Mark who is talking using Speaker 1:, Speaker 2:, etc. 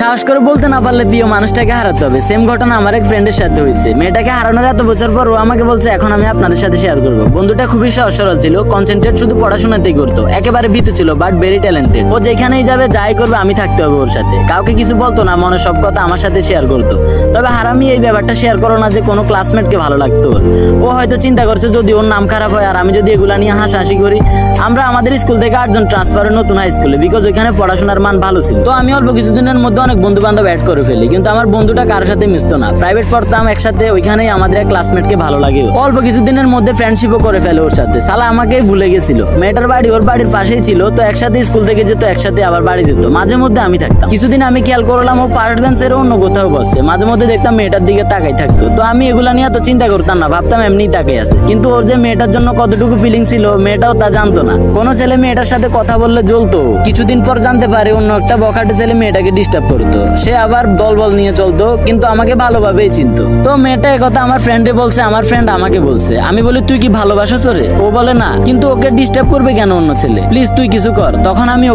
Speaker 1: সাহস করে বলতে না পারলে প্রিয় মানুষটাকে হারাতে হবে। সেম ঘটনা আমার এক ফ্রেন্ডের সাথে হয়েছে। মেয়েটাকে হারানোর এত বছর পর ও আমাকে বলছে এখন আমি আপনাদের সাথে শেয়ার করবো। বন্ধুটা খুবই সহজ সরল ছিল, কনসেন্ট্রেট শুধু পড়াশোনাতেই করতো, একেবারে ভীতু ছিল বাট ভেরি ট্যালেন্টেড। ও যেখানেই যাবে যাই করবে আমি থাকতে হবে ওর সাথে, কাউকে কিছু বলতো না, মনে সব কথা আমার সাথে শেয়ার করতো। তবে হারামি এই ব্যাপারটা শেয়ার করো না যে কোনো ক্লাসমেটকে ভালো লাগতো। ও হয়তো চিন্তা করছে যদি ওর নাম খারাপ হয় আর আমি যদি এগুলা নিয়ে হাসাহাসি করি। আমরা আমাদের স্কুল থেকে 8 জন ট্রান্সফার নতুন হাই স্কুলে, বিকজ ওইখানে পড়াশোনার মান ভালো ছিল। তো আমি অল্প কিছুদিনের মধ্যে অনেক বন্ধু বান্ধব অ্যাড করে ফেলি, কিন্তু আমার বন্ধুটা কারোর সাথে মিশতো না। প্রাইভেট পড়তাম একসাথে, ওইখানেই আমাদের এক ক্লাসমেটকে ভালো লাগে। অল্প কিছুদিনের মধ্যে ফ্রেন্ডশিপও করে ফেলে ওর সাথে। সালা আমাকেই ভুলে গেছিল। মেয়েটার বাড়ি ওর বাড়ির পাশেই ছিল, তো একসাথে স্কুল থেকে যেত, একসাথে আবার বাড়ি যেত। মাঝে মধ্যে আমি থাকতাম। কিছুদিন আমি খেয়াল করলাম ও পার্ট বেঞ্চের অন্য কোথাও বসছে। মাঝে মধ্যে দেখতাম মেয়েটার দিকে তাকাই থাকতো। তো আমি এগুলা নিয়ে তো চিন্তা করতাম না, ভাবতাম এমনি তাকাই আছে। কিন্তু ওর যে মেয়েটার জন্য কতটুকু ফিলিং ছিল মেয়েটাও তা জানতো না। কোনো ছেলে মেয়েটার সাথে কথা বললে জ্বলতো। কিছুদিন পর জানতে পারে অন্য একটা বখাটে ছেলে মেয়েটাকে ডিস্টার্ব করতো। সে আবার দলবল নিয়ে চলতো, কিন্তু আমাকে ভালোভাবেই চিনতো। তো মেয়েটা একথা আমার ফ্রেন্ডে বলছে, আমার ফ্রেন্ড আমাকে বলছে। আমি বলি তুই কি ভালোবাসো তোরে? ও বলে না, কিন্তু ওকে ডিস্টার্ব করবে কেন অন্য ছেলে? প্লিজ তুই কিছু কর। তখন আমি